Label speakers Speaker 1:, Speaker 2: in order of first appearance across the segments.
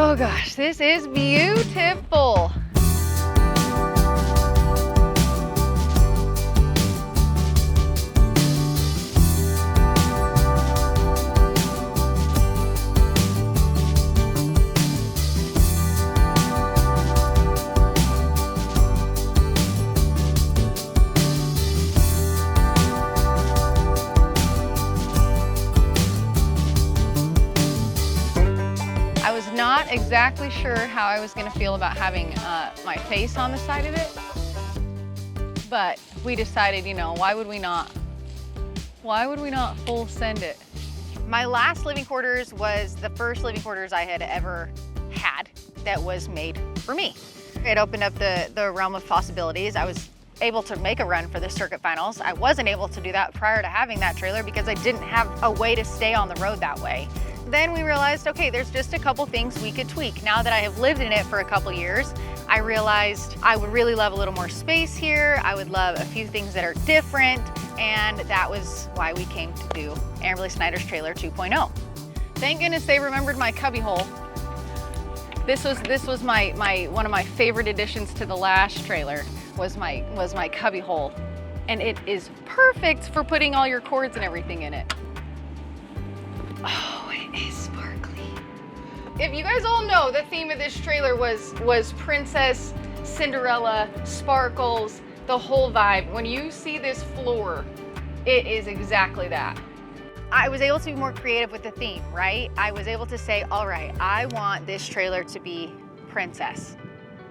Speaker 1: Oh gosh, this is beautiful. I was not exactly sure how I was going to feel about having my face on the side of it, but we decided, you know, why would we not full send it? My last living quarters was the first living quarters I had ever had that was made for me. It opened up the realm of possibilities. I was able to make a run for the circuit finals. I wasn't able to do that prior to having that trailer because I didn't have a way to stay on the road that way. Then we realized, okay, there's just a couple things we could tweak. Now that I have lived in it for a couple years, I realized I would really love a little more space here. I would love a few things that are different, and that was why we came to do Amberley Snyder's Trailer 2.0. Thank goodness they remembered my cubby hole. This was my one of my favorite additions to the last trailer was my cubby hole, and it is perfect for putting all your cords and everything in it. Oh, it is sparkly. If you guys all know, the theme of this trailer was princess, Cinderella, sparkles, the whole vibe. When you see this floor, it is exactly that. I was able to be more creative with the theme, right? I was able to say, all right, I want this trailer to be princess.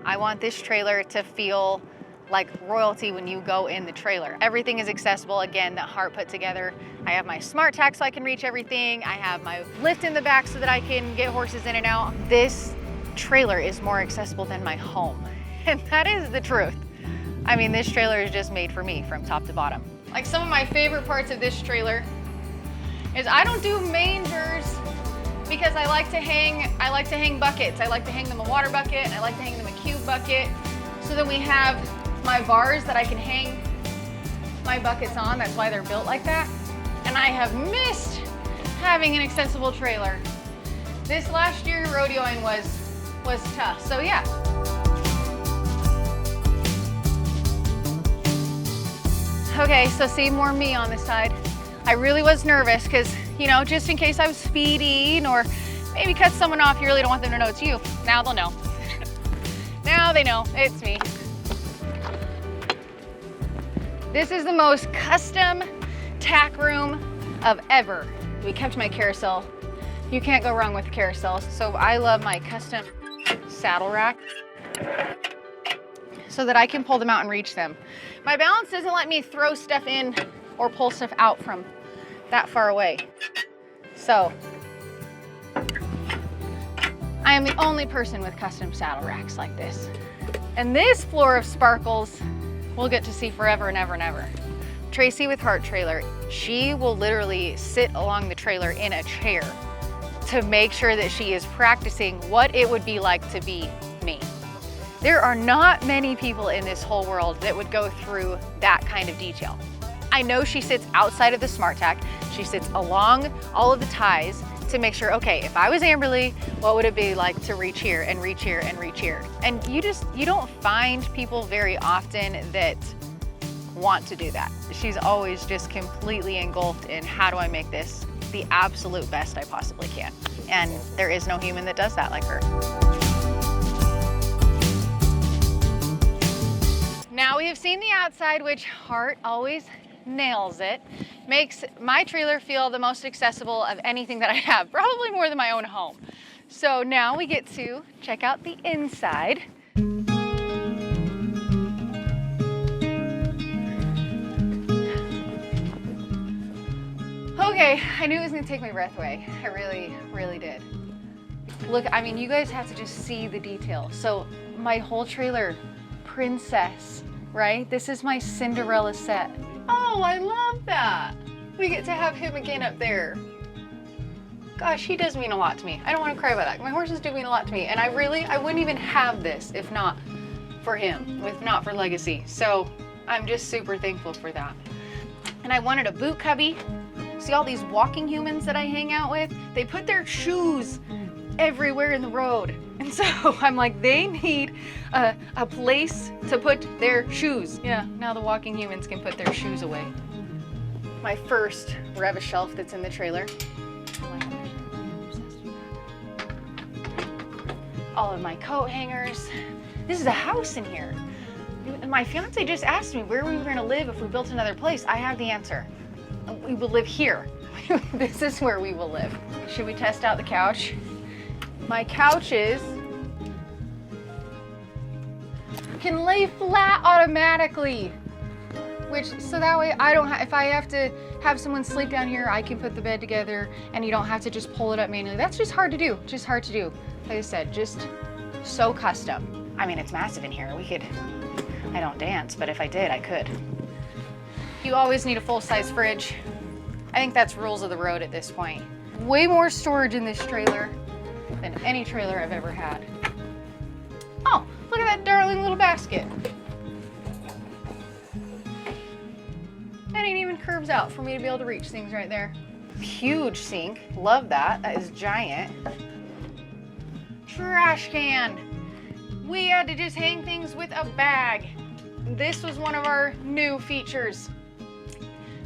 Speaker 1: I want this trailer to feel like royalty when you go in the trailer. Everything is accessible, again, that Hart put together. I have my smart tack so I can reach everything. I have my lift in the back so that I can get horses in and out. This trailer is more accessible than my home. And that is the truth. I mean, this trailer is just made for me from top to bottom. Like, some of my favorite parts of this trailer is I don't do mangers because I like to hang buckets. I like to hang them a water bucket, and I like to hang them a cube bucket. So then we have my bars that I can hang my buckets on. That's why they're built like that. And I have missed having an accessible trailer. This last year rodeoing was tough, so yeah. Okay, so see more me on this side. I really was nervous because, you know, just in case I was speeding or maybe cut someone off, you really don't want them to know it's you. Now they'll know. Now they know it's me. This is the most custom tack room of ever. We kept my carousel. You can't go wrong with carousels. So I love my custom saddle rack so that I can pull them out and reach them. My balance doesn't let me throw stuff in or pull stuff out from that far away. So I am the only person with custom saddle racks like this. And this floor of sparkles we'll get to see forever and ever and ever. Tracy with Hart Trailer, she will literally sit along the trailer in a chair to make sure that she is practicing what it would be like to be me. There are not many people in this whole world that would go through that kind of detail. I know she sits outside of the smart tack. She sits along all of the ties to make sure, okay, if I was Amberley, what would it be like to reach here and reach here and reach here? And you don't find people very often that want to do that. She's always just completely engulfed in how do I make this the absolute best I possibly can. And there is no human that does that like her. Now we have seen the outside, which Hart always nails it. Makes my trailer feel the most accessible of anything that I have, probably more than my own home. So now we get to check out the inside. Okay, I knew it was gonna take my breath away. I really, really did. Look, I mean, you guys have to just see the detail. So my whole trailer, princess, right? This is my Cinderella set. Oh, I love that. We get to have him again up there. Gosh, he does mean a lot to me. I don't want to cry about that. My horses do mean a lot to me. And I wouldn't even have this if not for him, if not for Legacy. So I'm just super thankful for that. And I wanted a boot cubby. See all these walking humans that I hang out with? They put their shoes everywhere in the road. And so I'm like, they need a place to put their shoes. Yeah, now the walking humans can put their shoes away. My first Rev shelf that's in the trailer. All of my coat hangers. This is a house in here. My fiance just asked me where we were gonna live if we built another place. I have the answer. We will live here. This is where we will live. Should we test out the couch? My couches can lay flat automatically, so that way I don't if I have to have someone sleep down here, I can put the bed together and you don't have to just pull it up manually. That's just hard to do, Like I said, just so custom. I mean, it's massive in here. I don't dance, but if I did, I could. You always need a full-size fridge. I think that's rules of the road at this point. Way more storage in this trailer than any trailer I've ever had. Oh, look at that darling little basket. That ain't even curves out for me to be able to reach things right there. Huge sink, love that. That is giant. Trash can. We had to just hang things with a bag. This was one of our new features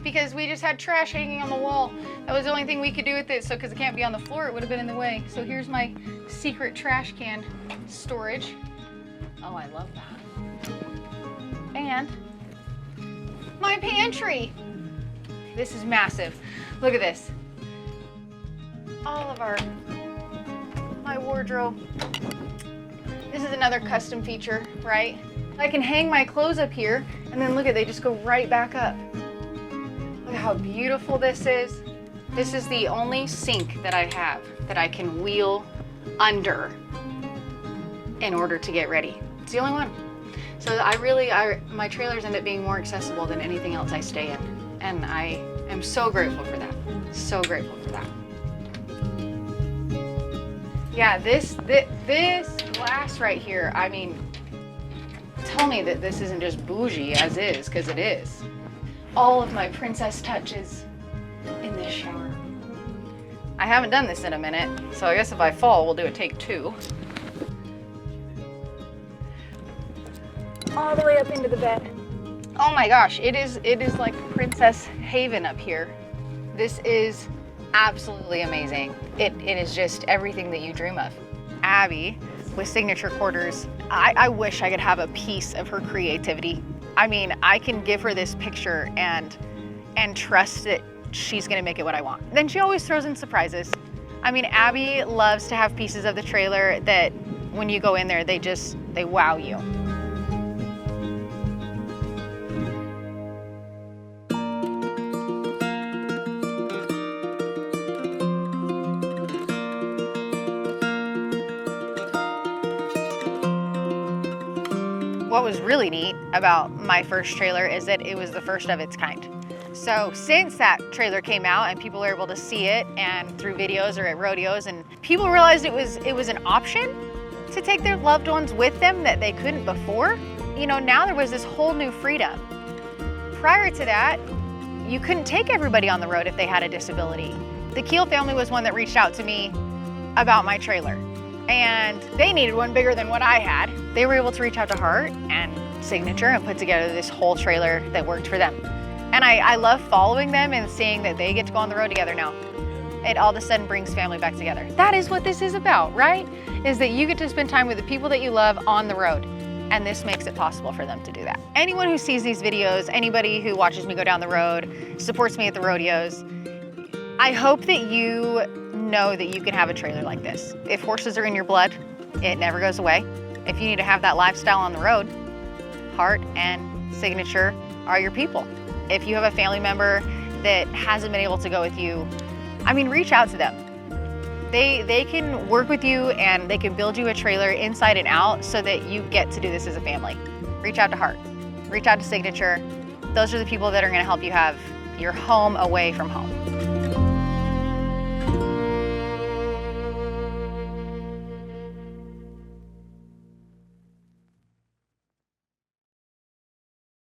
Speaker 1: because we just had trash hanging on the wall. That was the only thing we could do with it. So because it can't be on the floor, it would have been in the way. So here's my secret trash can storage. Oh, I love that. And my pantry. This is massive. Look at this. All of my wardrobe. This is another custom feature, right? I can hang my clothes up here and then look at, they just go right back up. Look at how beautiful this is. This is the only sink that I have that I can wheel under in order to get ready. It's the only one. So my trailers end up being more accessible than anything else I stay in. And I am so grateful for that. So grateful for that. Yeah, this glass right here, I mean, tell me that this isn't just bougie as is, because it is. All of my princess touches in this shower. I haven't done this in a minute, so I guess if I fall, we'll do a take two. All the way up into the bed. Oh my gosh, it is like Princess Haven up here. This is absolutely amazing. It is just everything that you dream of. Abby with Signature Quarters, I wish I could have a piece of her creativity. I mean, I can give her this picture and trust that she's gonna make it what I want. Then she always throws in surprises. I mean, Abby loves to have pieces of the trailer that when you go in there, they wow you. What was really neat about my first trailer is that it was the first of its kind. So since that trailer came out and people were able to see it and through videos or at rodeos, and people realized it was an option to take their loved ones with them that they couldn't before, you know, now there was this whole new freedom. Prior to that, you couldn't take everybody on the road if they had a disability. The Keel family was one that reached out to me about my trailer, and they needed one bigger than what I had. They were able to reach out to Hart and Signature and put together this whole trailer that worked for them. And I love following them and seeing that they get to go on the road together now. It all of a sudden brings family back together. That is what this is about, right? Is that you get to spend time with the people that you love on the road. And this makes it possible for them to do that. Anyone who sees these videos, anybody who watches me go down the road, supports me at the rodeos, I hope that you know that you can have a trailer like this. If horses are in your blood, it never goes away. If you need to have that lifestyle on the road, Hart and Signature are your people. If you have a family member that hasn't been able to go with you, I mean, reach out to them. They can work with you and they can build you a trailer inside and out so that you get to do this as a family. Reach out to Hart, reach out to Signature. Those are the people that are gonna help you have your home away from home.